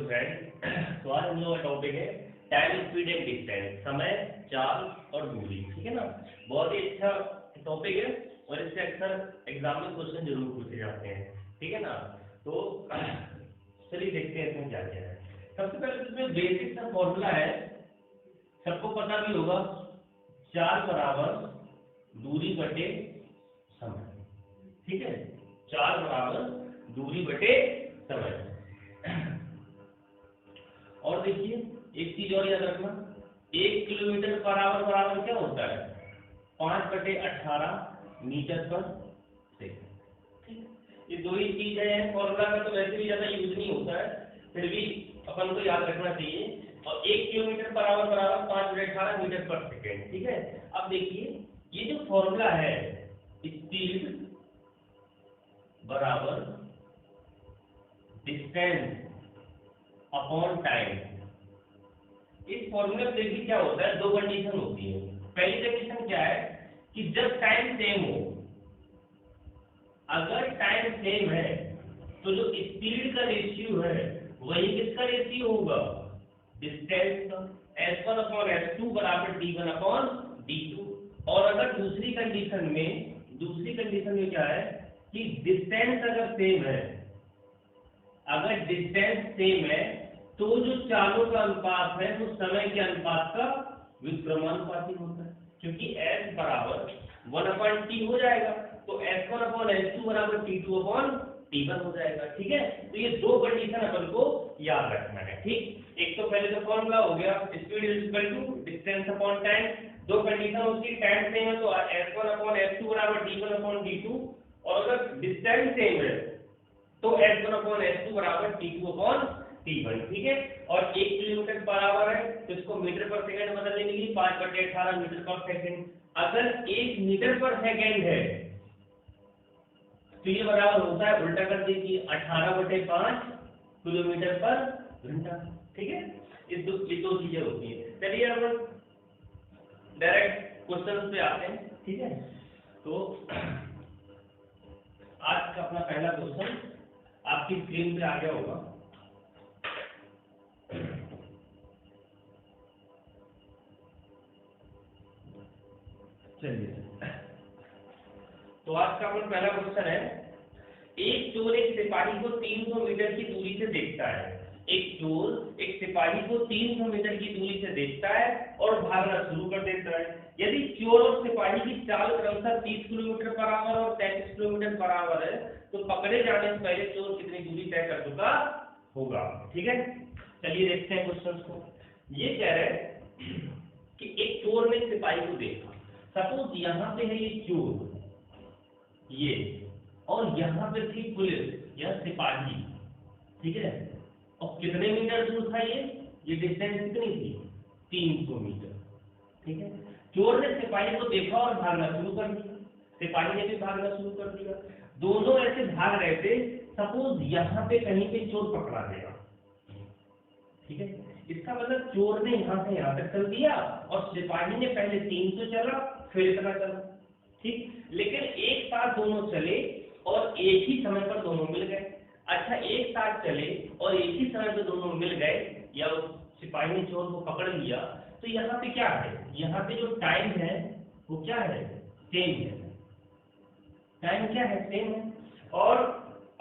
Friend. तो आज हम लोग का टॉपिक है टाइम, स्पीड एंड डिस्टेंस, समय, चाल और दूरी। ठीक है ना, बहुत ही अच्छा टॉपिक है और इससे अक्सर एग्जाम में क्वेश्चन जरूर पूछे जाते हैं। ठीक है ना, तो चलिए देखते हैं इसमें क्या क्या है। सबसे पहले इसमें बेसिक सा फॉर्मूला है, सबको पता भी होगा, चाल बराबर दूरी बटे समय। ठीक है, चाल बराबर दूरी बटे समय। और देखिए एक चीज और याद रखना, 1 किलोमीटर पर आवर बराबर क्या होता है, 5/18 मीटर पर सेकंड। ये दो ही चीज है, फॉर्मूला का तो वैसे भी ज्यादा यूज नहीं होता है, फिर भी अपन को याद रखना चाहिए। और 1 किलोमीटर पर आवर बराबर 5/18 मीटर पर सेकंड। ठीक है, अब देखिए ये जो फॉर्मूला है, स्पीड बराबर डिस्टेंस अपॉन टाइम। इस फॉर्मूले में देखिए क्या होता है, दो कंडीशन होती है। पहली कंडीशन क्या है कि जब टाइम सेम हो, अगर टाइम सेम है तो जो स्पीड का रेशियो है वही किसका रेशियो होगा, डिस्टेंस का। S1/S2 बराबर D1/D2। और अगर दूसरी कंडीशन में क्या है कि डिस्टेंस अगर सेम है, अगर डिस्टेंस सेम है तो जो चालों का अनुपात है वो समय के अनुपात का विक्रमानुपाती होता है, क्योंकि S बराबर 1/T हो जाएगा, तो S1/S2 बराबर T2/T1 हो जाएगा। ठीक है, तो ये दो कंडीशन अपन को याद रखना है। ठीक, एक तो पहले तो फॉर्मूला हो गया, speed is equal to distance upon time. दो कंडीशन होती है, टाइम सेम है तो S1/S2 बराबर D1/D2, और अगर डिस्टेंस सेम है तो S1/S2 बराबर T2/T1। ठीक है, और 1 किलोमीटर पर आवर है तो इसको मीटर पर सेकंड बदलने के लिए 5/18 मीटर पर सेकंड। अगर 1 मीटर पर सेकंड है तो ये बराबर होता है, उल्टा कर दीजिए, 18/5 किलोमीटर पर घंटा। ठीक है, ये दो चीजें होती है। चलिए अब डायरेक्ट क्वेश्चन पे आते हैं। ठीक है, तो आज का अपना पहला क्वेश्चन आपकी स्क्रीन पे आ गया होगा। चलिए, तो आज का अपना पहला क्वेश्चन है, एक चोर एक सिपाही को 300 मीटर की दूरी से देखता है। एक चोर एक सिपाही को 300 मीटर की दूरी से देखता है और भागना शुरू कर देता है। यदि चोर और सिपाही की चाल क्रमशः 30 किलोमीटर पर आवर और 33 किलोमीटर पर आवर है तो पकड़े जाने से पहले चोर कितनी दूरी तय कर चुका होगा। ठीक है, चलिए देखते हैं क्वेश्चन को। ये कह रहे हैं कि एक चोर ने सिपाही को देखा। सपोज यहाँ पे है ये चोर, ये, और यहाँ पे थी पुलिस या सिपाही। ठीक है, और कितने मीटर दूर था ये डिस्टेंस कितनी थी, 300 मीटर। ठीक है, चोर ने सिपाही को देखा और भागना शुरू कर दिया, सिपाही ने भी भागना शुरू कर दिया। दोनों ऐसे भाग रहे थे। सपोज यहाँ पे कहीं पे चोर पकड़ा गया। ठीक है, इसका मतलब चोर ने यहाँ से यहाँ तक चल दिया और सिपाही ने पहले 300 चला फिर इतना चला। ठीक, लेकिन एक साथ दोनों चले और एक ही समय पर दोनों मिल गए। अच्छा, एक साथ चले और एक ही समय पर दोनों मिल गए या सिपाही ने चोर को पकड़ लिया, तो यहाँ पे क्या है, यहाँ पे जो टाइम है वो क्या है, सेम है। टाइम क्या है, सेम है। और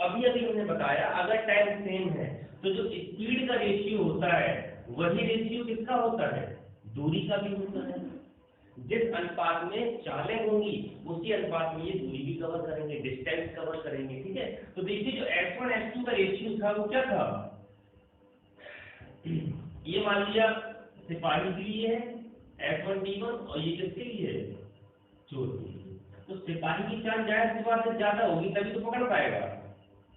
अभी हमने बताया अगर टाइम सेम है तो जो स्पीड का रेशियो होता है वही रेशियो किसका होता है, दूरी का भी होता है। जिस अनुपात में चालें होंगी उसी अनुपात में ये दूरी भी कवर करेंगे, डिस्टेंस कवर करेंगे। ठीक है, तो देखिए जो S1/S2 का रेशियो था वो क्या था, ये मान लिया सिपाही के लिए है S1/D1 और ये किसके लिए है, चोर के लिए। तो सिपाही की चाल जाहिर सी बात है ज्यादा होगी तभी तो पकड़ पाएगा।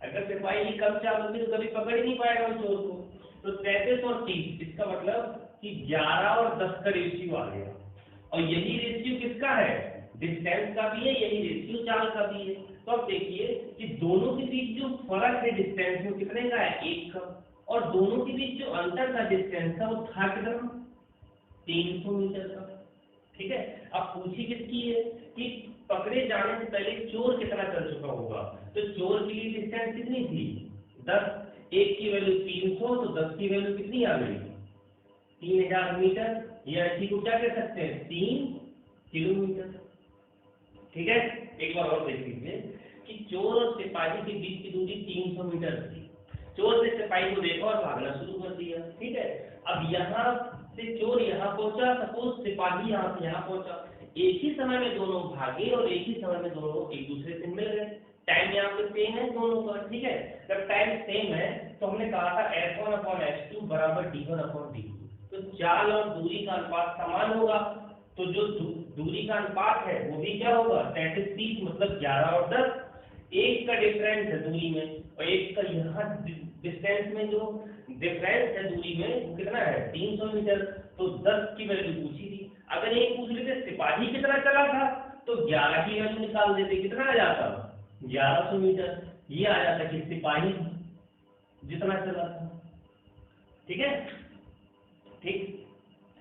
अगर सिपाही की कम चाल होगी तो कभी पकड़ ही नहीं पाएगा उस चोर को। तो 33 और 30, इसका मतलब कि 11 और 10 का रेशियो आ गया। और यही रेशियो किसका है, डिस्टेंस का भी है, यही रेशियो चाल का भी है। तो अब देखिए कि दोनों के बीच जो फर्क है डिस्टेंस में कितने का है, 1 का, और दोनों के बीच जो अंतर था डिस्टेंस का वो था कितना, 300 मीटर का। ठीक है, अब पूछी किसकी है कि पकड़े जाने से पहले चोर कितना चल चुका होगा। तो चोर के लिए डिस्टेंस कितनी थी, 10। एक की वैल्यू 300, तो 10 की वैल्यू कितनी आ गई? 3000 मीटर, या इसी को क्या कह सकते हैं? 3 किलोमीटर। ठीक है, एक बार और देख लीजिए कि चोर और सिपाही के बीच की दूरी 300 मीटर थी। चोर ने सिपाही को देखा और भागना शुरू कर दिया। ठीक है, अब यहाँ से चोर यहाँ पहुंचा, सपोज सिपाही यहाँ से यहाँ पहुंचा, एक ही समय में दोनों भागे और एक ही समय में दोनों एक दूसरे से मिल गए। टाइम यहाँ पे सेम है दोनों का। ठीक है, जब टाइम सेम है तो हमने कहा था f1/f2 बराबर d1/d2। तो चाल और दूरी का अनुपात समान होगा, तो जो दूरी का अनुपात है वो भी क्या होगा? 33, मतलब 11 और 10। एक का डिफरेंस है दूरी में, और एक का यहाँ डिस्टेंस में जो डिफरेंस है दूरी में वो कितना है? 300 मीटर। तो 10 की वैल्यू पूछी थी। अगर एक पूछ लेते सिपाही कितना चला था, तो 11 की वैल्यू निकाल देते, कितना आ जाता? 1100 मीटर। ये आ जाता कि सिपाही जितना चला था। ठीक है, ठीक।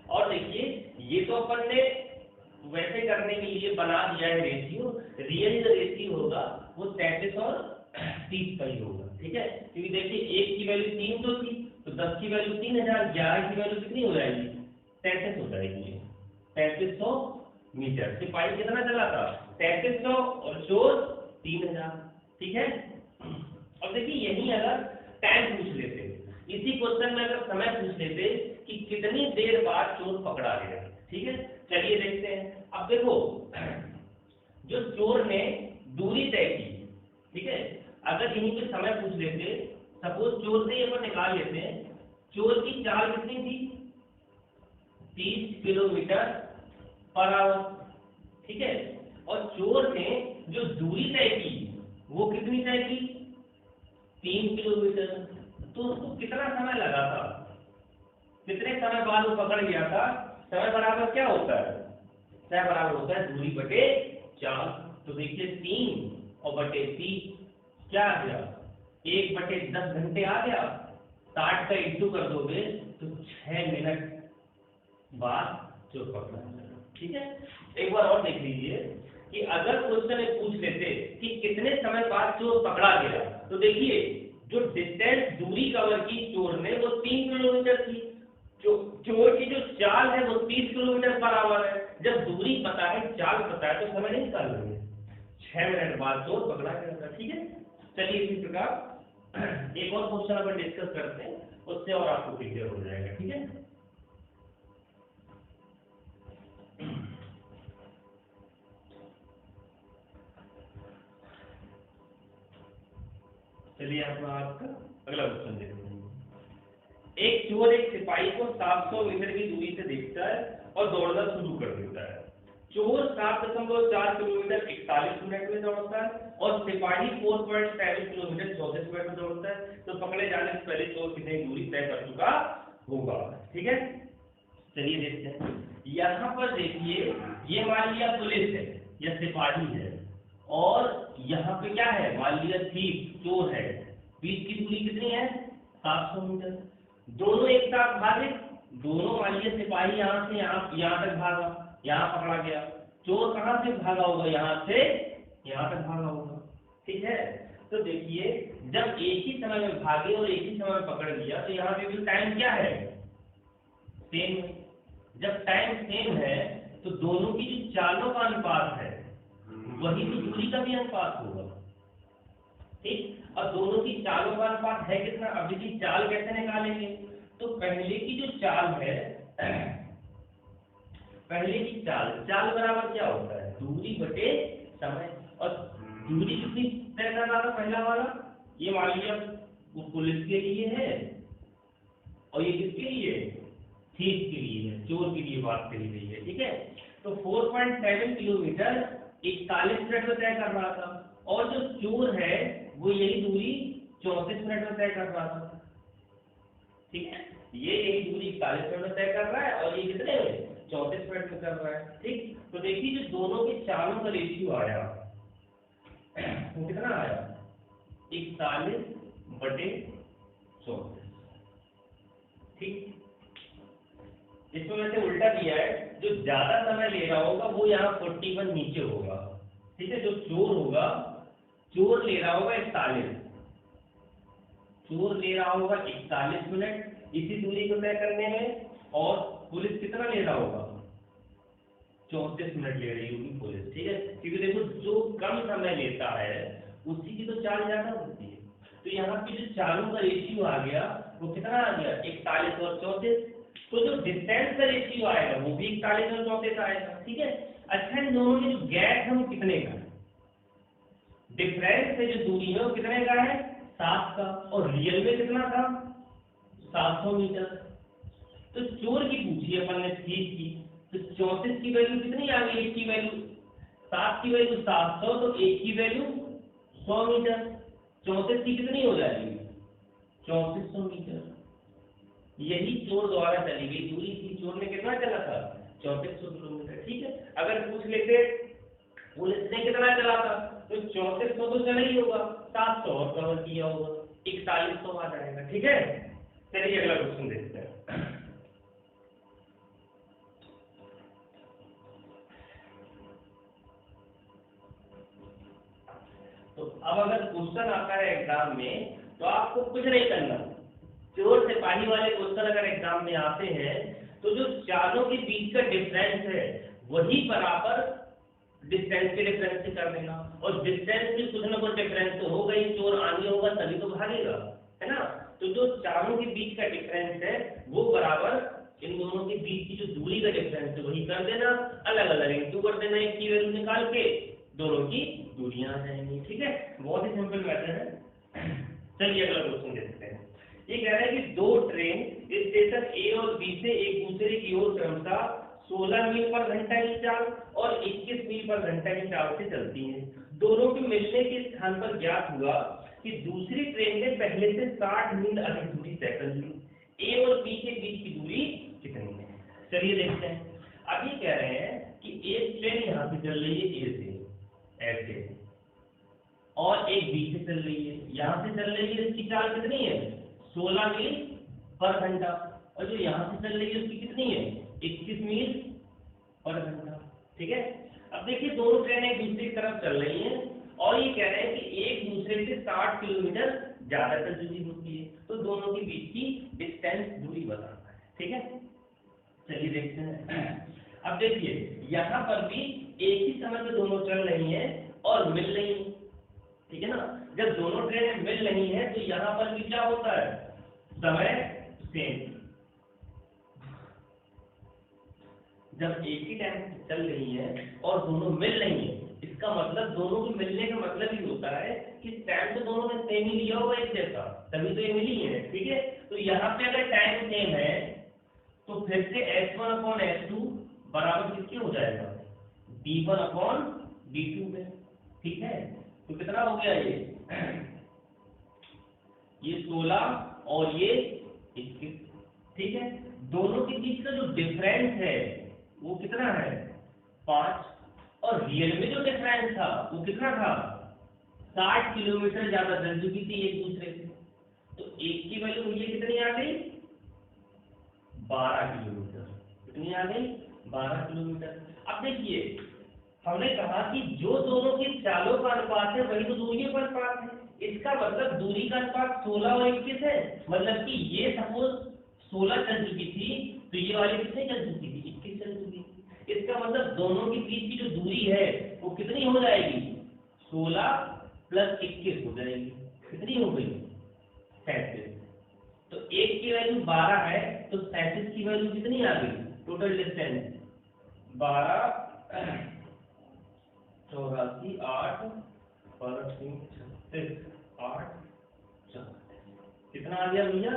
और देखिए, ये तो अपन ने वैसे करने के लिए बना दिया है रेशियो। रियल जो रेशियो होगा वो 33 और 30 का ही होगा। ठीक है, क्योंकि देखिए एक की वैल्यू 300 थी, तो 10 की वैल्यू 3000, 11 की वैल्यू कितनी हो जाएगी? 33 हो जाएगी। 3300 मीटर। सिपाही कितना चला था? 3300, और चोर 3000। ठीक है, और देखिए यही अगर टाइम पूछ लेते, इसी क्वेश्चन में अगर समय पूछ लेते कि कितनी देर बाद चोर पकड़ा गया। ठीक है, चलिए देखते हैं। अब देखो, जो चोर ने दूरी तय की, ठीक है, अगर यहीं पे समय पूछ लेते, सपोज चोर से अपन निकाल लेते हैं, चोर की चाल कितनी थी? 30 किलोमीटर पर आवर। ठीक है, और चोर ने जो दूरी तय की वो कितनी तय की? 3 किलोमीटर। तो उसको कितना समय लगा था? कितने समय बाद वो पकड़ गया था? समय बराबर क्या होता है? समय बराबर होता है दूरी बटे चाल। तो देखिए 3 और बटे 30 क्या आ गया? 1/10 घंटे आ गया। 60 का इंटू कर दोगे तो 6 मिनट बाद जो पकड़ा जाएगा। ठीक है, एक बार और देख लीजिए कि अगर क्वेश्चन पूछ लेते कि कितने समय बाद चोर पकड़ा गया, तो देखिए जो डिस्टेंस दूरी कवर की चोर ने वो 3 किलोमीटर थी। चोर की जो चाल है वो 30 किलोमीटर पर आवर है। जब दूरी पता है, चाल पता है, तो समय नहीं निकाल लेंगे। 6 मिनट बाद चोर पकड़ा गया था। ठीक है, चलिए इसी प्रकार एक और क्वेश्चन अपन डिस्कस करते हैं, उससे और आपको क्लियर हो जाएगा। ठीक है, चलिए अपना आपका अगला क्वेश्चन देखते हैं। एक चोर एक सिपाही को 700 मीटर की दूरी से देखता है और दौड़ना शुरू कर देता है। चोर 7.4 किलोमीटर 41 मिनट में दौड़ता है और सिपाही 4.7 किलोमीटर 34 मिनट में दौड़ता है। तो पकड़े जाने से पहले चोर कितनी दूरी तय कर चुका होगा? ठीक है, चलिए देखते हैं। यहाँ पर देखिए, ये मान लिया पुलिस है या सिपाही है, और यहाँ पे क्या है? मान लिया थीफ, चोर है। बीच की दूरी कितनी है? 700 मीटर। दोनों एक साथ भागे, दोनों मान लिया सिपाही यहाँ से यहाँ तक भागा, यहाँ पकड़ा गया। चोर कहाँ से भागा होगा? यहाँ से यहाँ तक भागा होगा। ठीक है, तो देखिए जब एक ही समय में भागे और एक ही समय में पकड़ लिया, तो यहाँ पे भी टाइम क्या है? सेम है। जब टाइम सेम है तो दोनों की जो चालों का अनुपात है वही तो दूरी का भी अनुपात होगा। ठीक, और दोनों की चालों का अनुपात है कितना? अब देखिए चाल कैसे निकालेंगे? तो पहले की जो चाल है, पहले की चाल बराबर क्या होता है? दूरी बटे समय। और दूरी कितनी तय कर रहा था पहला वाला? ये मान लिया वो पुलिस के लिए है, और ये किसके लिए? थीफ के लिए है, चोर के लिए बात करी गई है। ठीक है, तो 4.7 किलोमीटर 41 मिनट में तय कर रहा था, और जो चोर है वो यही दूरी 34 मिनट में तय कर रहा था। ठीक है, ये यही दूरी 41 मिनट में तय कर रहा है, और ये कितने में? 34 मिनट में कर रहा है। ठीक, तो देखिए जो दोनों के चालों का रेशियो आया वो कितना आया? 41/34। ठीक, इसमें वैसे उल्टा दिया है, जो ज्यादा समय ले रहा होगा वो यहाँ 41 नीचे होगा। ठीक है, जो चोर होगा, चोर ले रहा होगा 41। चोर ले रहा होगा 41 मिनट इसी दूरी को तय करने में, और पुलिस कितना ले रहा होगा, 34 मिनट ले रही होगी पुलिस, ठीक है। क्योंकि देखो जो कम समय लेता है उसी की तो चाल ज्यादा होती है। तो यहाँ पे जो चालों का रेशियो आ गया वो कितना आ गया, 41 और 34। तो जो डिस्टेंस का रेशियो आएगा वो भी 41 और 34 आएगा, ठीक है। अच्छा, इन दोनों में जो गैप है वो कितने का, डिफरेंस से जो दूरी है वो कितने का है, 7 का, और रियल में कितना था, 700 मीटर। तो चोर की पूछी अपन ने ठीक की, तो 34 की वैल्यू कितनी आ गई, 1 की वैल्यू 7 की वैल्यू 700, तो 1 की वैल्यू 100 मीटर। 34 की कितनी हो जाएगी, 3400 मीटर। यही चोर द्वारा चली गई दूरी थी। चोर ने कितना चला था, 3400 किलोमीटर, ठीक है। अगर पूछ लेते पुलिस ने कितना चला था, तो 3400 तो चला ही होगा, 700 और कवर किया होगा, 4100 आ जाएगा, ठीक है। चलिए अगला क्वेश्चन देखते हैं। तो अब अगर क्वेश्चन आता है एग्जाम में तो आपको कुछ नहीं करना, चोर सिपाही वाले क्वेश्चन अगर एग्जाम में आते हैं तो जो चालों के बीच का डिफरेंस है वही बराबर डिस्टेंस के डिफरेंस से कर देना, और डिस्टेंस में कुछ ना कुछ डिफरेंस तो होगा ही, चोर आगे होगा तभी तो भागेगा, है ना। तो जो चालों के बीच का डिफरेंस है वो बराबर इन दोनों के बीच की जो दूरी का डिफरेंस है वही कर देना, अलग अलग इंटू कर देना, एक की वैल्यू निकाल के दोनों की दूरियां आ जाएंगी, ठीक है। बहुत ही सिंपल मेथड है। चलिए अगला क्वेश्चन देखते हैं। ये कह रहा है कि दो ट्रेन स्टेशन ए और बी से एक दूसरे की ओर क्रमशः 16 मील पर घंटा की चाल और 21 मील पर घंटा की चाल से चलती हैं। दोनों के मिलने के स्थान पर ज्ञात हुआ कि दूसरी ट्रेन ने पहले से 60 मील अधिक दूरी तय कर ली। ए और बी के बीच की दूरी कितनी है? चलिए देखते हैं। अभी कह रहे हैं कि एक ट्रेन यहाँ से चल रही है ए से ऐसे, और एक बी से चल रही है, यहाँ से चल रही है, इसकी चाल कितनी है, 16 मील पर घंटा, और जो यहाँ से चल रही है उसकी कितनी है, 21 मील पर घंटा, ठीक है। अब देखिए दोनों ट्रेनें एक दूसरे की तरफ चल रही हैं और ये कह रहे हैं कि एक दूसरे से 60 किलोमीटर ज्यादा चल चुकी होती है, तो दोनों के बीच की डिस्टेंस दूरी बताना है, ठीक है। चलिए देखते हैं। अब देखिए यहाँ पर भी एक ही समय पे दोनों चल रही हैं और मिल रही हैं, ठीक है ना। जब दोनों ट्रेनें मिल रही हैं तो यहाँ पर भी क्या होता है, समय सेम। जब एक ही टाइम चल रही है और दोनों मिल रही हैं, इसका मतलब दोनों के मिलने का मतलब ही होता है कि टाइम तो दोनों ने सेम ही लिया होगा एक जैसा, तभी तो ये मिली है, ठीक है। तो यहाँ पे अगर टाइम सेम है तो फिर से h1/h2 बराबर किसके हो जाएगा, d1/d2 में, ठीक है। तो कितना हो गया ये 16 और ये 21, ठीक है। दोनों के बीच का जो डिफरेंस है वो कितना है, 5, और रियल में जो डिफरेंस था वो कितना था, 60 किलोमीटर ज्यादा चल चुकी थी एक दूसरे से। तो एक की वैल्यू ये कितनी आ गई, 12 किलोमीटर, कितनी आ गई, 12 किलोमीटर। अब देखिए हमने कहा कि जो दोनों की चालों का अनुपात है वही तो दूरियों का अनुपात है, इसका मतलब दूरी का अनुपात 16 और 21 है, मतलब कि ये सपोज 16 चल चुकी थी तो ये वाली कितनी चल चुकी थी, 21 चल चुकी थी। इसका मतलब दोनों के बीच की जो दूरी है वो कितनी हो जाएगी, 16 + 21 हो जाएगी, कितनी हो गई, 37। तो एक की वैल्यू 12 है तो 37 की वैल्यू कितनी आ गई, टोटल डिस्टेंस 12 84 8 12 3 36 8 4, कितना आ गया भैया,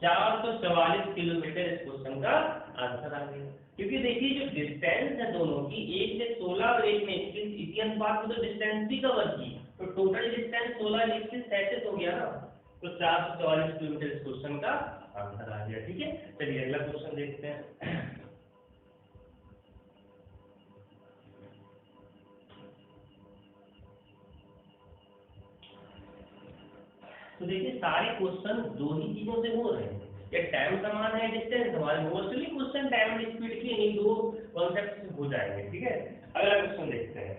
444 किलोमीटर इस क्वेश्चन का आंसर आ गया। क्योंकि देखिए जो डिस्टेंस है दोनों की, एक में 16 और एक में 21, इसी अनुपात में तो डिस्टेंस भी कवर की, तो टोटल डिस्टेंस 16 और 21 37 हो गया ना, तो 444 किलोमीटर इस क्वेश्चन का आंसर आ गया, ठीक है। चलिए अगला क्वेश्चन देखते हैं। तो देखिए सारे क्वेश्चन दो ही चीजों से हो रहे हैं, या टाइम समान है डिस्टेंस हमारे, mostly question time and speed के इन दो कॉन्सेप्ट से हो जाएंगे, ठीक है। अगला क्वेश्चन देखते हैं।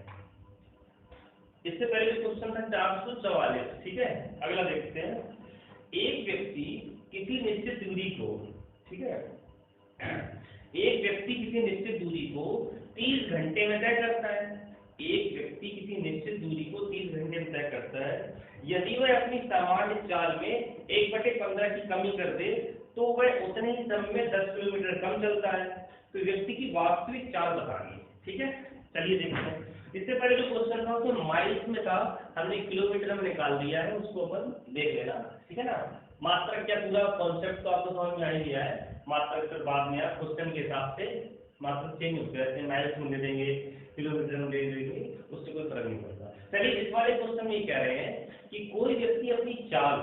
इससे पहले क्वेश्चन था 444, ठीक है। अगला देखते हैं एक व्यक्ति किसी निश्चित दूरी को, ठीक है, एक व्यक्ति किसी निश्चित दूरी को 30 घंटे में तय करता है। एक व्यक्ति किसी निश्चित दूरी को 30 घंटे में तय करता है। यदि वह अपनी सामान्य चाल में 1/15 की कमी कर दे तो वह उतने ही समय में 10 किलोमीटर कम चलता है। तो व्यक्ति की वास्तविक चाल बतानी है, ठीक है। चलिए देखते हैं। इससे पहले जो क्वेश्चन था उसमें माइल्स में था, हमने किलोमीटर में निकाल दिया है, उसको अपन देख लेना, ठीक है ना। मात्रक क्या, पूरा कॉन्सेप्ट तो आपको समझ में आ ही गया है। मात्रक फिर बाद में आप क्वेश्चन के हिसाब से मात्रक चेंज होते रहते हैं, माइल्स में दे देंगे, किलोमीटर में दे देंगे, उससे कोई फर्क नहीं पड़ता। चलिए इस वाले क्वेश्चन में कह रहे हैं कि कोई व्यक्ति अपनी चाल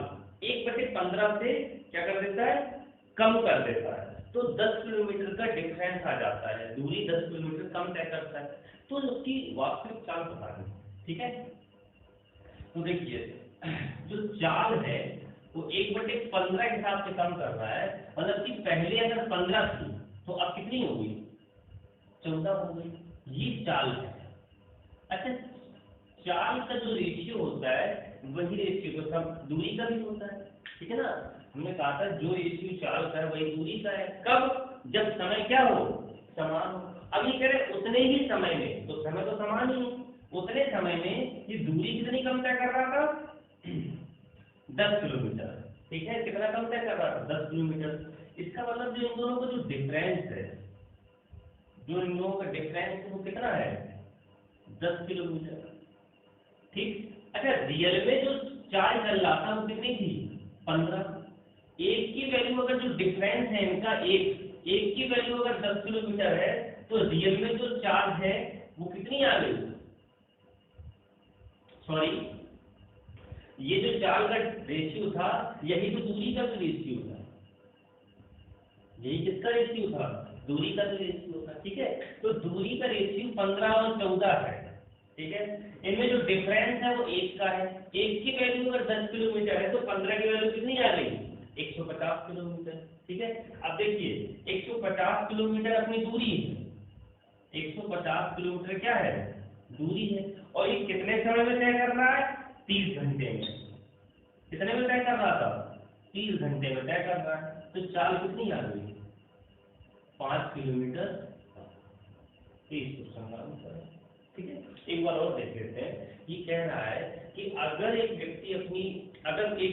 1/15 से क्या कर देता है, कम कर देता है, तो 10 किलोमीटर का डिफरेंस आ जाता है, दूरी 10 किलोमीटर कम तय करता है, तो उसकी वास्तविक चाल बतानी, ठीक है। तो देखिए जो चाल है वो 1/15 के हिसाब से कम कर रहा है, मतलब कि पहले अगर 15 थी तो अब कितनी हो गई, 14 हो गई, ये चाल है। अच्छा, चाल का जो रेशियो होता है वही रेशियो तो सब दूरी का भी होता है, ठीक है ना। हमने कहा था जो रेशियो चाल का है वही दूरी का है। कब, जब समय क्या हो, समान हो। अब ये कह रहे उतने ही समय में, तो समय तो समान ही है, उतने समय में ये दूरी कितनी कम तय कर रहा था, 10 किलोमीटर, ठीक है। कितना कम तय कर रहा था, 10 किलोमीटर। इसका मतलब जो इन दोनों का जो डिफरेंस है, जो इन दोनों का डिफरेंस है वो कितना है, 10 किलोमीटर, ठीक। अच्छा, रियल में जो चाल चल रहा था वो कितनी थी, 15। एक की वैल्यू अगर जो डिफरेंस है इनका, एक की वैल्यू अगर 10 किलोमीटर है तो रियल में जो चार्ज है वो कितनी आ गई, सॉरी, ये जो चाल का रेशियो था यही तो दूरी का भी रेशियो था, यही किसका रेशियो था, दूरी का भी रेशियो था, ठीक है। तो दूरी का रेशियो 15 और 14 है, ठीक है। इनमें जो डिफरेंस है वो 1 का है। एक की वैल्यू अगर 10 किलोमीटर है तो 15 की वैल्यू कितनी आ गई, 150 किलोमीटर, ठीक है। अब देखिए 150 किलोमीटर अपनी दूरी है, 150 किलोमीटर क्या है, दूरी है, और ये कितने समय में तय कर रहा है, 30 घंटे में। कितने में तय कर रहा था, 30 घंटे में तय कर रहा है। तो चाल कितनी आ गई, 5 किलोमीटर 30 आंसर, ठीक है। एक बार और देख लेते हैं। ये कह रहा है कि अगर एक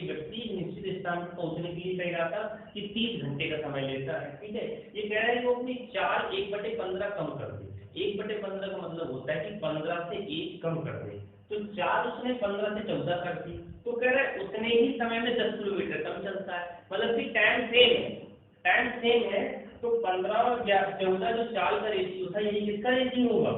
व्यक्ति निश्चित स्थान पर पहुंचने के लिए कह रहा था कि 30 घंटे का समय लेता है, ठीक है। ये कह रहा है कि वो अपनी चाल 1/15 कम कर दे। 1/15 का मतलब होता है कि 15 से 1 कम कर दे, तो चाल उसने 15 से 14 कर दी, तो कह रहा है उतने ही समय में 10 किलोमीटर कम चलता है, मतलब कि टाइम सेम है। तो 15 और 14 जो चाल का रेशियो था यही किसका रेशियो होगा,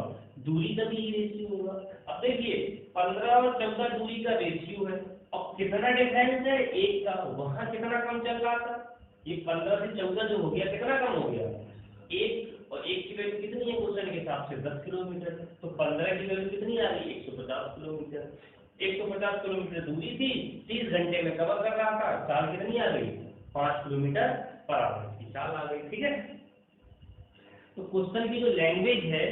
दूरी का भी रेशियो होगा। अब देखिए 15 और 14 दूरी का रेशियो है, अब कितना डिफरेंस है, 1 का। वहां कितना कम चल रहा था, ये 15 से 14 जो हो गया कितना कम हो गया, 1, और 1 की वैल्यू कितनी है क्वेश्चन के हिसाब से, 10 किलोमीटर। तो 15 की वैल्यू कितनी आ रही है, 150 किलोमीटर। 150 किलोमीटर दूरी थी, 30 घंटे में कवर कर रहा था, चाल कितनी आ गई, 5 किलोमीटर पर आवर की चाल आ गई, ठीक है। तो क्वेश्चन की जो लैंग्वेज है,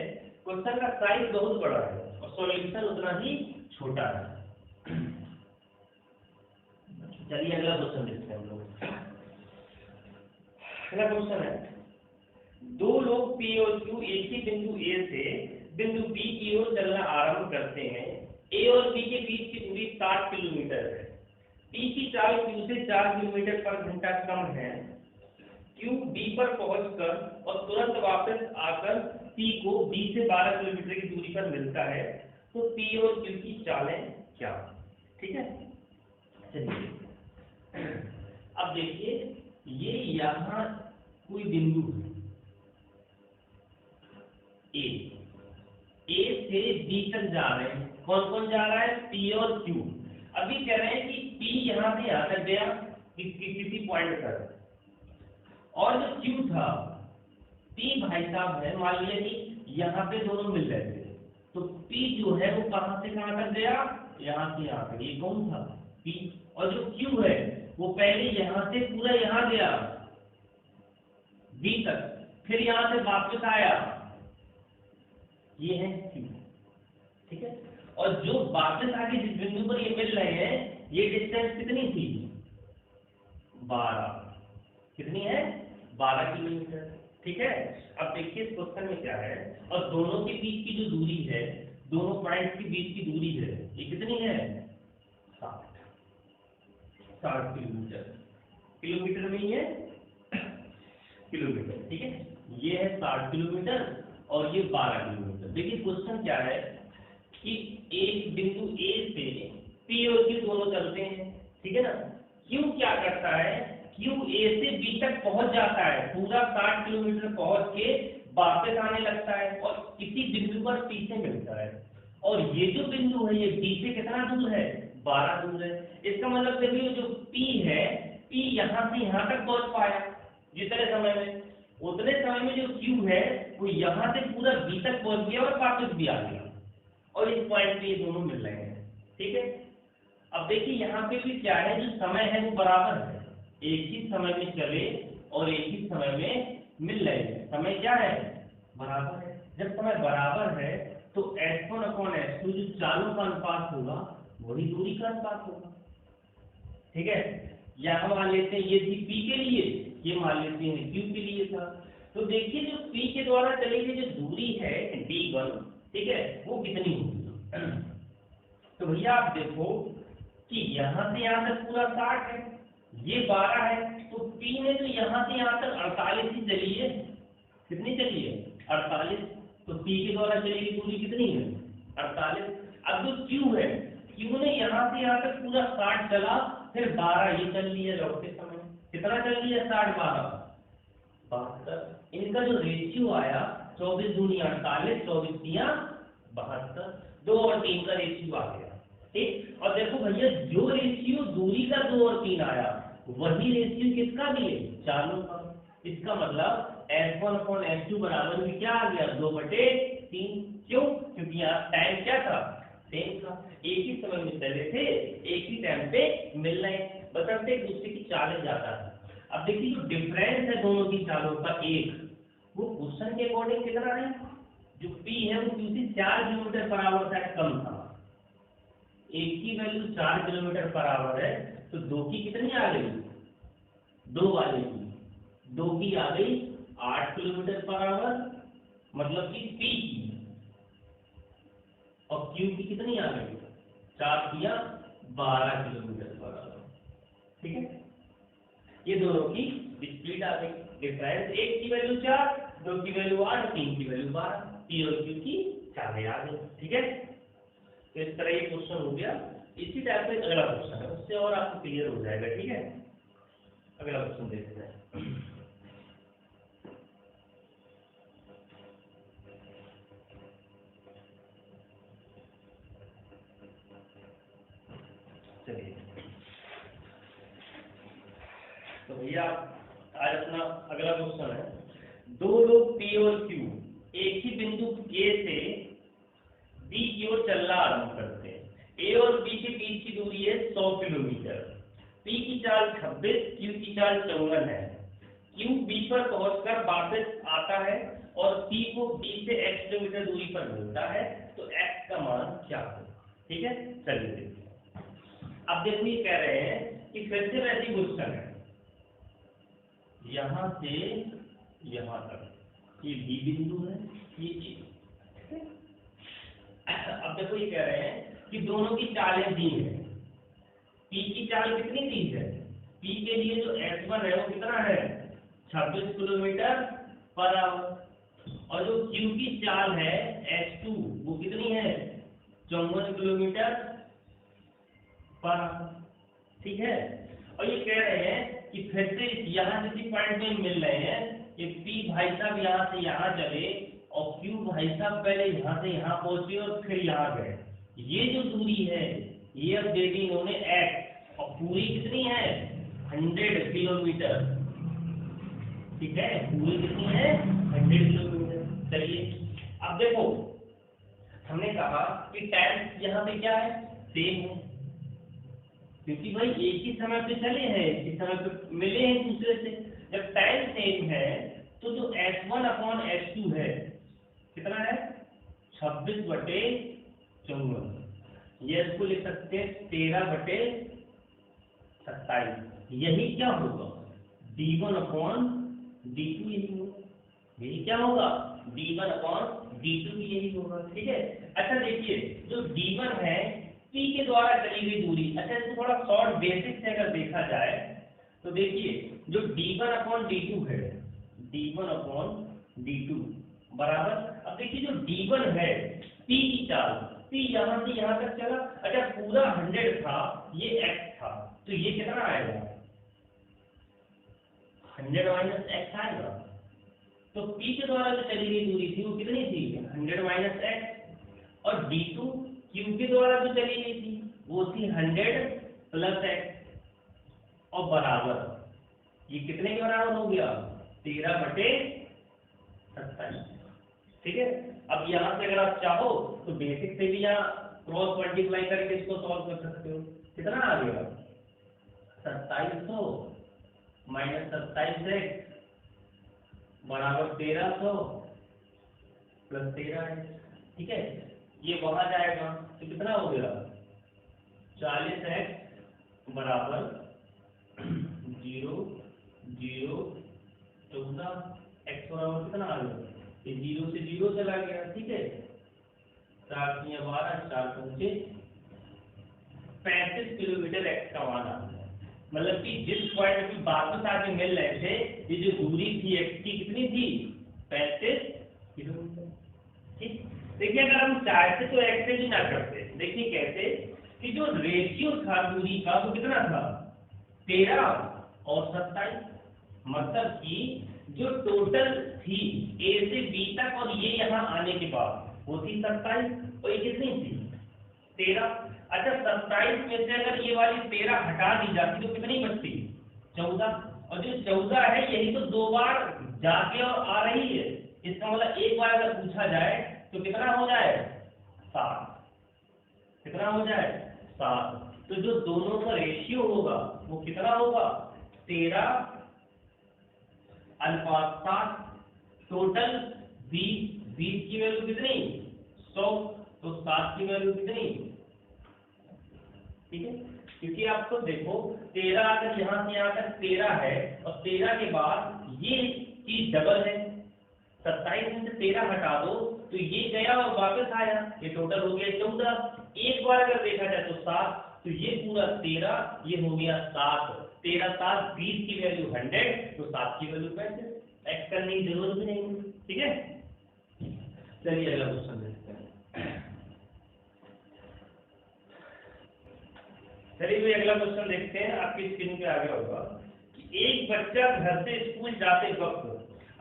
क्वेश्चन का साइज बहुत बड़ा है और सॉल्यूशन उतना ही छोटा है। चलिए अगला क्वेश्चन देखते हैं हम लोग। अगला क्वेश्चन है, दो लोग P और Q एक ही बिंदु A से बिंदु B की ओर चलना आरंभ करते हैं। A और B के बीच की दूरी 60 किलोमीटर है। P की चाल Q से 4 किलोमीटर पर घंटा कम है। Q B पर पहुंचकर और तुरंत वापस आकर P को B से 12 किलोमीटर की दूरी पर मिलता है, तो P और Q की चालें क्या, ठीक है। चलिए अब देखिए, ये यहाँ कोई बिंदु है A से B तक जा रहे हैं, कौन कौन जा रहा है, P और Q। अभी कह रहे हैं कि P यहाँ से यहाँ तक गया किसी पॉइंट तक, और जो Q था, P भाई साहब है, मान लिया कि यहाँ पे दोनों मिल रहे थे, तो P जो है वो कहाँ से कहाँ तक गया, यहाँ से यहाँ तक, ये कौन था, P। और जो Q है वो पहले यहाँ से पूरा यहाँ गया B तक, फिर यहाँ से वापस आया, ये है Q, ठीक है। और जो वापस आके जिस बिंदु पर ये मिल रहे हैं, ये डिस्टेंस कितनी थी, 12, कितनी है 12 किलोमीटर। ठीक है, अब देखिए इस क्वेश्चन में क्या है, और दोनों के बीच की जो दूरी है, दोनों पॉइंट के बीच की दूरी है, ये कितनी है 60 किलोमीटर। किलोमीटर में ही है किलोमीटर। ठीक है, ये है 60 किलोमीटर और ये 12 किलोमीटर। देखिए क्वेश्चन क्या है कि एक बिंदु ए से पी और क्यू दोनों चलते हैं, ठीक है ना। क्यू क्या करता है, क्यू ए से बी तक पहुंच जाता है, पूरा 60 किलोमीटर पहुंच के वापस आने लगता है और किसी बिंदु पर पी से मिलता है। और ये जो बिंदु है ये बी से कितना दूर है, 12 दूर है। इसका मतलब देखिए जो पी है, पी यहाँ से यहाँ तक पहुंच पाया जितने समय में, उतने समय में जो क्यू है वो यहाँ से पूरा बी तक पहुंच गया और वापस भी आ गया, और इस पॉइंट पे ये दोनों मिल रहे हैं। ठीक है, अब देखिए यहाँ पे भी क्या है, जो समय है वो बराबर है, एक ही समय में चले और एक ही समय में मिल रहे हैं। समय क्या है, बराबर है। जब समय बराबर है तो S1/S2 जो चालों का अनुपात होगा वही दूरी का अनुपात होगा। ठीक है, यहाँ मान लेते हैं ये थी P के लिए, ये मान लेते हैं Q के लिए था। तो देखिए जो P के द्वारा चली गई जो दूरी है D1, ठीक है, वो कितनी होगी। तो भैया आप देखो कि यहाँ से यहाँ तक पूरा 60 है, ये 12 है, तो P ने तो यहाँ से यहाँ तक 48 ही चली है। कितनी चली है, 48। तो P के द्वारा चली गई दूरी कितनी है, 48। अब जो Q है, Q ने यहाँ से यहाँ तक पूरा 60 चला, फिर 12 ये चल लिया लौटते समय। कितना चल लिया, 60 12 72। इनका जो रेशियो आया 24 दूनी 48, 24 तिया 72, 2 और 3 का रेशियो आ गया। ठीक, और देखो भैया जो रेशियो दूरी का 2 और 3 आया वही रेशियो किसका भी है, चालों का। इसका मतलब S1/S2 बराबर में क्या आ गया, 2/3। क्यों, क्योंकि यहाँ टाइम क्या था, सेम था, एक ही समय में चले थे, एक ही टाइम पे मिल रहे, बदलते एक दूसरे की चालें जाता है। अब देखिए जो डिफरेंस है दोनों की चालों का एक, वो क्वेश्चन के अकॉर्डिंग कितना है, जो P है वो Q से 4 किलोमीटर पर आवर तक कम था। एक की वैल्यू 4 किलोमीटर पर आवर है, तो 2 की कितनी आ गई, 2 वाले की 2 की आ गई 8 किलोमीटर पर आवर, मतलब कि P की, और Q की कितनी आ गई, 4 किया 12 किलोमीटर पर आवर। ठीक है, ये दोनों की स्प्लिट आ गई, डिफरेंस एक की वैल्यू 4, 2 की वैल्यू 8, 3 की वैल्यू 12, P और Q की चालें आ गई। ठीक है, तो इस तरह ये क्वेश्चन हो गया। इसी टाइप से अगला क्वेश्चन है, उससे और आपको क्लियर हो जाएगा। ठीक है, अगला क्वेश्चन देखते हैं। चलिए, तो भैया आज अपना अगला क्वेश्चन है, दो लोग P और Q एक ही बिंदु A से B की ओर चलना आरंभ करते हैं। A और B के बीच की दूरी है 100 किलोमीटर। P की चाल 26, Q की चाल 54 है। Q B पर पहुंचकर वापस आता है और P को B से x किलोमीटर दूरी पर मिलता है, तो x का मान क्या होगा। ठीक है, चलिए देखते हैं। अब देखो ये कह रहे हैं कि फिर से वैसी क्वेश्चन है, यहाँ से यहाँ तक ये B बिंदु है, ये A। अब देखो ये कह रहे हैं कि दोनों की चालें दी है। P की चाल कितनी दी है, P के लिए जो S1 है वो कितना है, 26 किलोमीटर पर आवर, और जो Q की चाल है S2 वो कितनी है, 54 किलोमीटर पर आवर। ठीक है, और ये कह रहे हैं कि फिर से यहाँ किसी पॉइंट में मिल रहे हैं, कि P भाई साहब यहाँ से यहाँ चले और Q भाई साहब पहले यहाँ से यहाँ पहुंचे और फिर यहाँ गए। ये जो दूरी है ये अब दे दी इन्होंने x, और पूरी कितनी है 100 किलोमीटर। ठीक है, पूरी कितनी है 100 किलोमीटर। चलिए अब देखो, हमने कहा कि टाइम यहाँ पे क्या है, सेम है, क्योंकि भाई एक ही समय पे चले हैं, एक ही समय पे मिले हैं एक दूसरे से। जब टाइम सेम है तो जो S1/S2 है कितना है, 26/54, ये इसको लिख सकते हैं 13/27। यही क्या होगा, d1/d2 यही होगा। यही क्या होगा, d1/d2 भी यही होगा। ठीक है। अच्छा देखिए, जो d1 है p के द्वारा चली गई दूरी। अच्छा इसको थोड़ा शॉर्ट बेसिक से अगर देखा जाए तो देखिए, जो d1/d2 है, d1/d2 बराबर, अब देखिए जो d1 है p की चाल, p यहाँ से यहाँ तक चला। अच्छा पूरा 100 था, ये x था, तो ये कितना आएगा, 100 माइनस x आएगा। तो p के द्वारा जो चली गई दूरी थी वो कितनी थी, 100 माइनस x। और d2 q के द्वारा जो चली गई थी वो थी 100 प्लस x। और बराबर, ये कितने के बराबर हो गया, 13/27। ठीक है। अब यहाँ से अगर आप चाहो तो बेसिक से भी यहाँ क्रॉस मल्टीप्लाई करके इसको सॉल्व कर सकते हो। कितना आ गया, 2700 माइनस 27x बराबर 1300 प्लस 13x। ठीक है, ये वहां जाएगा तो कितना हो गया, 40x बराबर 0 0 14, x बराबर कितना आ गया, ये 0 से 0 चला गया। ठीक है, 4 × 12, 4 × 35 किलोमीटर x का मान आ गया। मतलब कि जिस पॉइंट पे वापस आके मिल रहे थे, ये जो दूरी थी x की कितनी थी, 35 किलोमीटर। ठीक, देखिए अगर हम चाहते तो x से भी ना करते। देखिए कैसे, कि जो रेशियो था दूरी का वो कितना था, 13 और 27। मतलब कि जो टोटल थी a से b तक और ये यहाँ आने के बाद वो थी 27, और ये कितनी थी, 13। अच्छा 27 में से अगर ये वाली 13 हटा दी जाती तो कितनी बचती, 14। और जो 14 है यही तो 2 बार जाके और आ रही है। इसका मतलब एक बार अगर पूछा जाए तो कितना हो जाए, 7। कितना हो जाए, 7। तो जो दोनों का रेशियो होगा वो कितना होगा, 13:7। टोटल 20 की वैल्यू कितनी, 100। तो 7 की वैल्यू कितनी, ठीक है। क्योंकि आपको देखो 13 अगर यहाँ से यहाँ तक 13 है और 13 के बाद ये चीज डबल है, 27 में से 13 हटा दो तो ये गया और वापस आया, ये टोटल हो गया 14। एक बार अगर देखा जाए तो 7, तो ये पूरा 13, ये हो गया 7। 13 7 20 की वैल्यू 100, तो 7 की वैल्यू 35। एक्स करने की जरूरत भी नहीं। ठीक है, चलिए अगला क्वेश्चन देखते हैं। चलिए भाई अगला क्वेश्चन देखते हैं, आपकी स्क्रीन पे आ गया होगा कि एक बच्चा घर से स्कूल जाते वक्त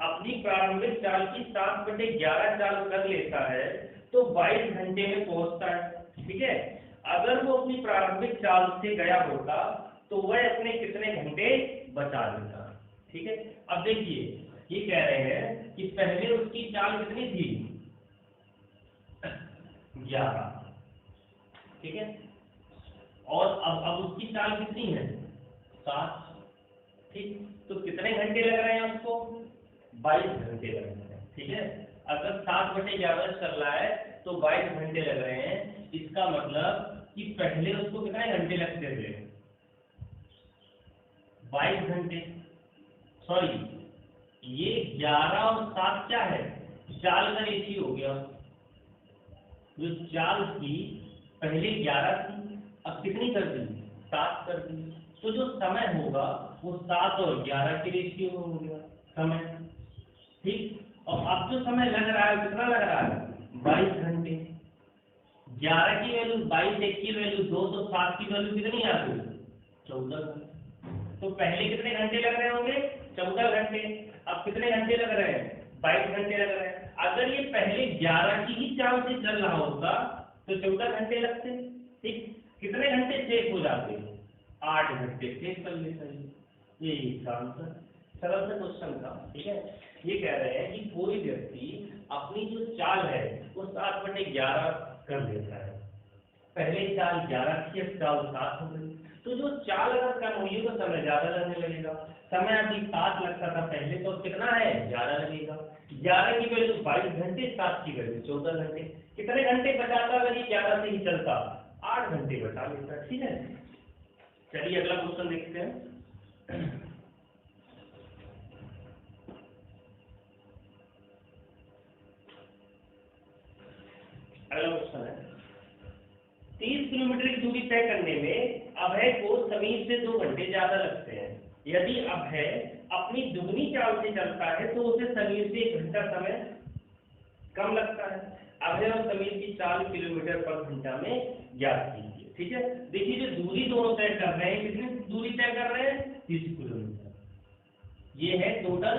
अपनी प्रारंभिक चाल की 7/11 चाल कर लेता है तो 22 घंटे में पहुंचता है। ठीक है, अगर वो अपनी प्रारंभिक चाल से गया होता तो वह अपने कितने घंटे बचा लेता। ठीक है, अब देखिए ये कह रहे हैं कि पहले उसकी चाल कितनी थी, 11। ठीक है, और अब उसकी चाल कितनी है, 7। ठीक, तो कितने घंटे लग रहे हैं उसको, 22 घंटे लग रहे हैं। ठीक है, अगर 7/11 चल रहा है तो 22 घंटे लग रहे हैं। इसका मतलब कि पहले उसको कितने घंटे लगते थे, 22 घंटे। सॉरी, ये 11 और 7 क्या है, चाल का रेशियो हो गया। जो चाल थी पहले 11 थी, अब कितनी कर दी, 7 कर दी। तो जो समय होगा वो 7 और 11 के रेशियो में हो गया समय। ठीक, और अब जो समय लग रहा है कितना लग रहा है, 22 घंटे। 11 की वैल्यू 22, 1 की वैल्यू 2, तो 7 की वैल्यू कितनी आ गई, 14 घंटे। तो पहले कितने घंटे लग रहे होंगे, 14 घंटे। अब कितने घंटे लग रहे हैं, 22 घंटे लग रहे हैं। अगर ये पहले 11 की ही चाल से चल रहा होता तो 14 घंटे लगते। ठीक, कितने घंटे सेव हो जाते, 8 घंटे सेव कर लेते हैं। यही इसका आंसर, सरल सा क्वेश्चन था। ठीक है, ये कह रहे हैं कि कोई व्यक्ति अपनी जो चाल है वो 7/11 कर लेता है। पहले चाल 11 थी, अब चाल 7 हो गई। तो जो चाल अगर कम हुई तो समय ज्यादा लगने लगेगा। समय अभी 7 लगता था पहले, तो कितना है, 11 लगेगा। 11 की वैल्यू 22 घंटे, 7 की वैल्यू 14 घंटे। कितने घंटे बचाता अगर ये 11 से ही चलता, 8 घंटे बचा लेता। ठीक है, चलिए अगला क्वेश्चन देखते हैं। अगला क्वेश्चन है 30 किलोमीटर की दूरी तय करने में अभय को समीर से 2 घंटे ज्यादा लगते हैं। यदि अभय अपनी दुगनी चाल से चलता है तो उसे समीर से 1 घंटा समय कम लगता है। अभय और समीर की चाल किलोमीटर पर घंटा में ज्ञात कीजिए। ठीक है, देखिए जो दूरी दोनों तय कर रहे हैं, कितनी दूरी तय कर रहे हैं? 30 किलोमीटर। ये है टोटल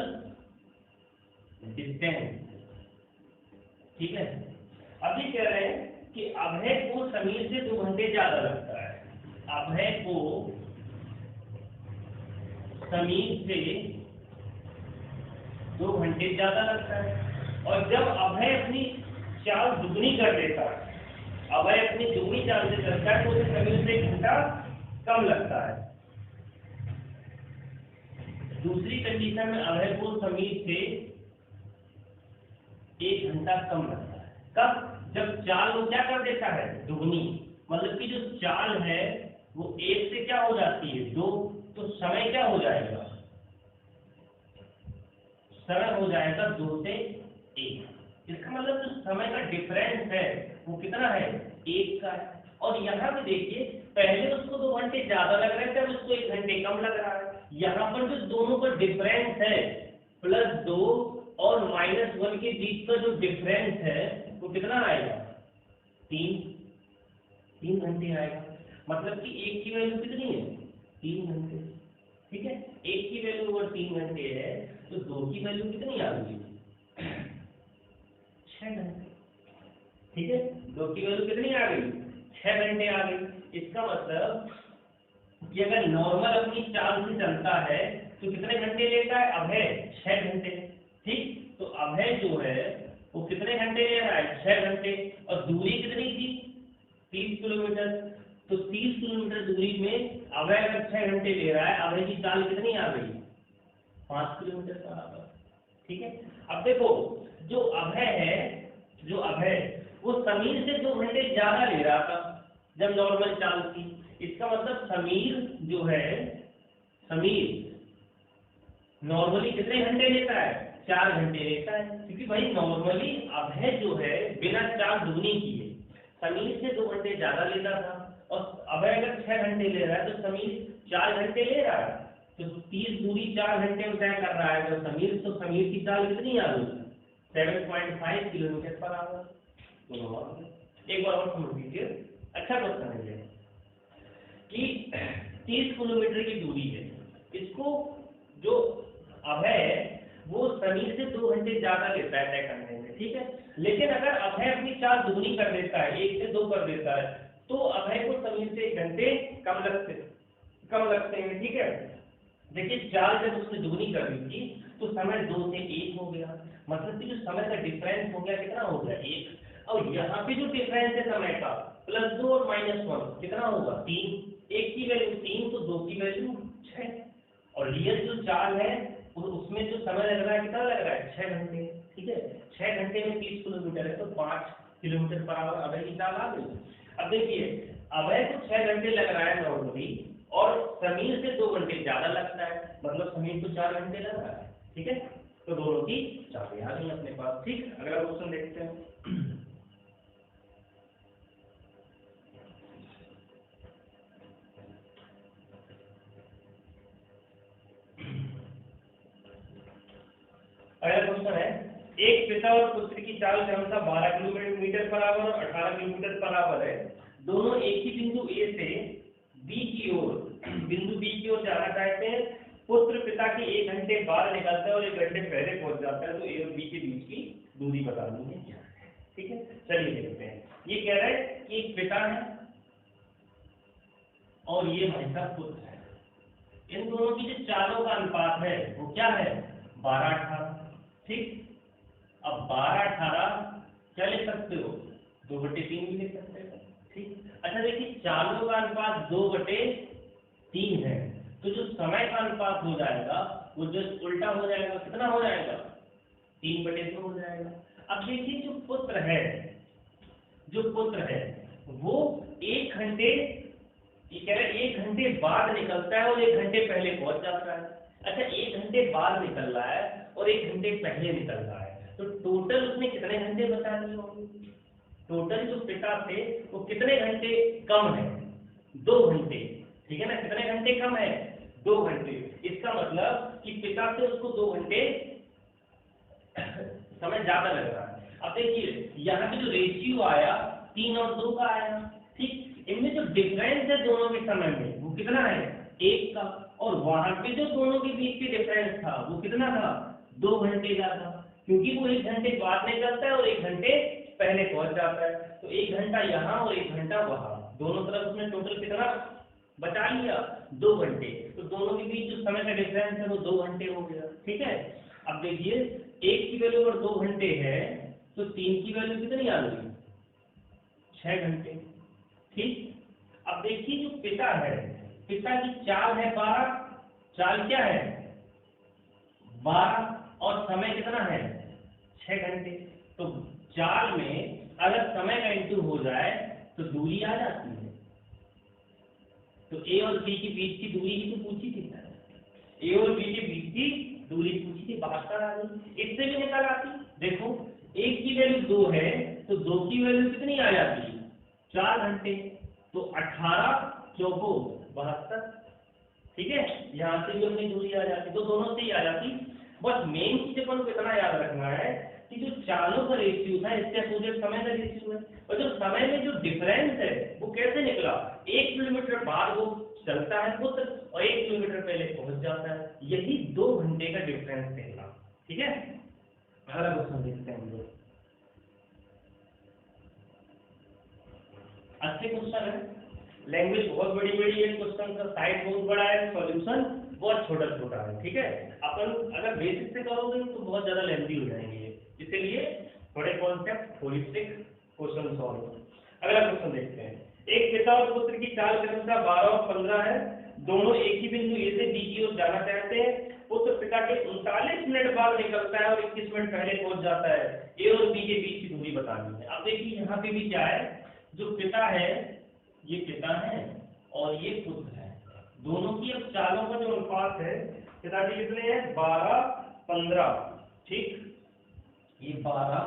डिस्टेंस। ठीक है, अभी कह रहे हैं कि अभय को समीर से 2 घंटे ज्यादा लगता है। अभय को समीर से 2 घंटे ज्यादा लगता है, और जब अभय अपनी चाल दुगनी कर देता है, अभय अपनी दुगनी चाल से चलता है तो उसे समीर से 1 घंटा कम लगता है। दूसरी कंडीशन में अभय को समीर से 1 घंटा कम लगता है। कब? जब चाल वो क्या कर देता है? दुगनी। मतलब कि जो चाल है वो 1 से क्या हो जाती है? 2। तो समय क्या हो जाएगा? समय हो जाएगा 2 से 1। इसका मतलब जो समय का डिफरेंस है वो कितना है? 1 का है। और यहाँ पे देखिए पहले उसको 2 घंटे ज्यादा लग रहे थे, अब उसको 1 घंटे कम लग रहा है। यहाँ पर जो दोनों का डिफरेंस है +2 और -1 के बीच का जो डिफरेंस है वो कितना आएगा? 3 घंटे आएगा। मतलब कि 1 की वैल्यू कितनी है? 3 घंटे। ठीक है, 1 की वैल्यू अगर 3 घंटे है तो 2 की वैल्यू कितनी आ गई? 6 घंटे। ठीक है, 2 की वैल्यू कितनी आ गई? 6 घंटे आ गई। इसका मतलब कि अगर नॉर्मल अपनी चाल से चलता है तो कितने घंटे लेता है अभय? 6 घंटे। ठीक, तो अभय जो है वो कितने घंटे ले रहा है? 6 घंटे। और दूरी कितनी थी? 30 किलोमीटर। तो 30 किलोमीटर दूरी में अभय अगर 6 घंटे ले रहा है, अभय की चाल कितनी आ गई? 5 किलोमीटर बराबर। ठीक है, अब देखो जो अभय है, जो अभय वो समीर से 2 घंटे ज्यादा ले रहा था जब नॉर्मल चाल थी। इसका मतलब समीर जो है, समीर नॉर्मली कितने घंटे लेता है? 4 घंटे लेता है। क्योंकि भाई नॉर्मली अभय जो है बिना चाल दुगनी किए समीर से 2 घंटे ज्यादा लेता था, और अभय अगर 6 घंटे ले रहा है तो समीर 4 घंटे ले रहा है। तो 30 दूरी 4 घंटे में तय कर रहा है तो समीर की चाल कितनी आ गई? 7.5 किलोमीटर पर आवर। एक बार और समझ लीजिए, अच्छा क्वेश्चन है ये कि 30 किलोमीटर की दूरी है, इसको जो अभय है वो समीर से 2 घंटे ज्यादा लेता है तय करने में। ठीक है, लेकिन अगर अभय अपनी चाल दुगनी कर देता है, 1 से 2 कर देता है, तो अभय को समीर से 1 घंटे कम लगते हैं। ठीक है, देखिए चाल जब उसने दुगनी कर दी थी तो समय 2 से 1 हो गया। मतलब कि जो समय का डिफरेंस हो गया कितना हो गया? 1। और यहाँ पे जो डिफरेंस है समय का +2 और -1 कितना होगा? 3। 1 की वैल्यू 3 तो 2 की वैल्यू 6। और रियल जो चाल है उसमें जो समय लग रहा है कितना लग रहा है? 6 घंटे। ठीक है, 6 घंटे में 30 किलोमीटर है तो 5 किलोमीटर पर आवर अभय की चाल आ गई। अब देखिए अभय को 6 घंटे लग रहा है नॉर्मली, और समीर से 2 घंटे ज्यादा लगता है, मतलब समीर को 4 घंटे लग रहा है। ठीक है, तो दोनों की चालें आ गई अपने पास। ठीक, अगला क्वेश्चन देखते हैं। अगला क्वेश्चन है एक पिता और पुत्र की चाल क्रमशः 12 किलोमीटर पर आवर और 18 किलोमीटर पर आवर है। दोनों एक ही बिंदु ए से बिंदु बी की ओर जाना चाहते हैं। पुत्र पिता के 1 घंटे बाद निकलता है और 1 घंटे पहले पहुंच जाता है, तो ए और बी के बीच की दूरी बतानी है। ठीक है, चलिए देखते हैं। ये कह रहा है कि एक पिता है और ये भाई साहब पुत्र है। इन दोनों की जो चालों का अनुपात है वो क्या है? 12-18। ठीक, अब 12-18 क्या लिख सकते हो? 2/3 भी लिख सकते हो। ठीक, अच्छा देखिए चालों का अनुपात 2/3 है, तो जो समय का अनुपात हो जाएगा वो जस्ट उल्टा हो जाएगा। कितना हो जाएगा? 3/2 हो जाएगा। अब देखिए जो पुत्र है वो 1 घंटे ये कह रहे 1 घंटे बाद निकलता है और 1 घंटे पहले पहुंच जाता है। अच्छा 1 घंटे बाद निकल रहा है और 1 घंटे पहले निकल रहा है, तो टोटल उसने कितने घंटे बचा लिए होंगे? टोटल जो पिता थे वो कितने घंटे कम है? 2 घंटे, ठीक है ना। कितने घंटे कम है? 2 घंटे। इसका मतलब कि पिता से उसको 2 घंटे समय ज्यादा लग रहा है। अब देखिए यहाँ पे जो रेशियो आया 3 और 2 का आया, ठीक। इनमें जो डिफरेंस है दोनों के समय में वो कितना है? 1 का। और वहां पे जो दोनों के बीच की डिफरेंस था वो कितना था? 2 घंटे का था, क्योंकि वो 1 घंटे बाद निकलता है और 1 घंटे पहले पहुंच जाता है। तो 1 घंटा यहाँ और 1 घंटा वहां, दोनों तरफ उसने टोटल कितना बचा लिया? 2 घंटे। तो दोनों के बीच जो समय का डिफरेंस है वो 2 घंटे हो गया, ठीक है। अब देखिए 1 की वैल्यू अगर 2 घंटे है तो 3 की वैल्यू कितनी आ गई? 6 घंटे, ठीक। अब देखिए जो पिता है, पिता की चाल है 12, चाल क्या है? 12, और समय कितना है? 6 घंटे। तो चाल में अगर समय का इंटू हो जाए तो दूरी आ जाती है। तो ए और बी के बीच की दूरी ही तो पूछी थी ना, ए और बी के बीच की दूरी पूछी थी, 72 आ गई। इससे भी निकल आती। देखो 1 की वैल्यू 2 है तो 2 की वैल्यू कितनी आ जाती है? 4 घंटे। तो 18 चौको 72, ठीक है। यहाँ से भी अपनी दूरी आ जाती, तो दोनों से ही आ जाती। बस मेन चीज अपन को इतना याद रखना है कि जो चालों का रेशियो था इससे अपोजिट समय का रेशियो है, और जो समय में जो डिफरेंस है वो कैसे निकला? 1 किलोमीटर बाद वो चलता है पुत्र और 1 किलोमीटर पहले पहुंच जाता है, यही 2 घंटे का डिफरेंस निकला, ठीक है। अगला क्वेश्चन देखते हैं हम लोग। अच्छे क्वेश्चन है, लैंग्वेज बहुत बड़ी बड़ी है, क्वेश्चन का साइज बहुत बड़ा है, सॉल्यूशन बहुत छोटा छोटा है, ठीक है। अपन अगर बेसिक से करोगे तो बहुत ज्यादा लेंथी हो जाएंगे, इसीलिए थोड़े कॉन्सेप्ट थोड़ी ट्रिक क्वेश्चन सॉल्व। अगला क्वेश्चन देखते हैं। एक पिता और पुत्र की चाल क्रमशः 12 और 15 है, दोनों एक ही बिंदु ए से बी की ओर जाना चाहते हैं। पुत्र पिता के 39 मिनट बाद निकलता है और 21 मिनट पहले पहुंच जाता है। ए और बी के बीच की दूरी बतानी है। अब देखिए यहाँ पे भी क्या है, जो पिता है ये पिता है और ये पुत्र है, दोनों की अब चालों का जो अनुपात है, पिताजी कितने हैं? 12 15, ठीक। ये 12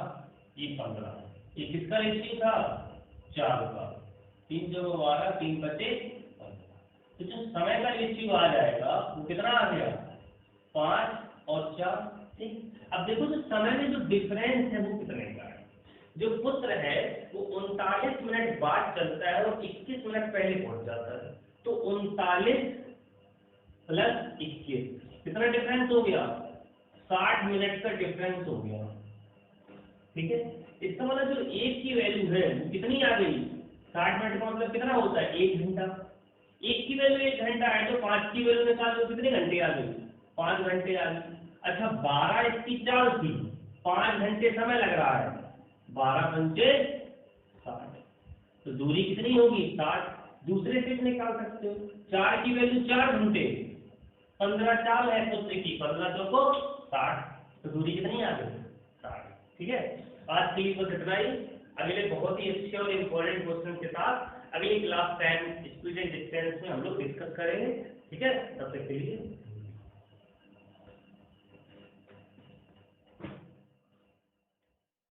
ये 15, ये किसका रेशियो था? 4 का। 3 जगह 12, 3 बचे 15। तो जो समय का रेशियो आ जाएगा वो कितना आ गया? 5 और 4, ठीक। अब देखो जो समय में जो डिफरेंस है वो कितने का है? जो पुत्र है वो 39 मिनट बाद चलता है और 21 मिनट पहले पहुंच जाता है। तो 39 प्लस 21 कितना डिफरेंस हो गया? 60 मिनट का डिफरेंस हो गया, ठीक है। इसका मतलब जो एक की वैल्यू है वो कितनी आ गई? 60 मिनट का मतलब कितना होता है? 1 घंटा। एक की वैल्यू 1 घंटा है तो 5 की वैल्यू निकालो, कितने घंटे आ गई? 5 घंटे आ गई। अच्छा 12 इसकी चाल थी, 5 घंटे समय लग रहा है, 12 पंचे 60, तो दूरी कितनी होगी? 60। दूसरे से निकाल सकते हो, 4 की वैल्यू 4 घंटे, 15 चाल है पुत्र की, 15 चौको 60, तो दूरी कितनी आ गई? 60, ठीक है। आज के लिए बस इतना ही। अगले बहुत ही अच्छे और इम्पोर्टेंट क्वेश्चन के साथ अगली क्लास 10 स्पीड एंड डिस्टेंस में हम लोग डिस्कस करेंगे, ठीक है। तब तक के लिए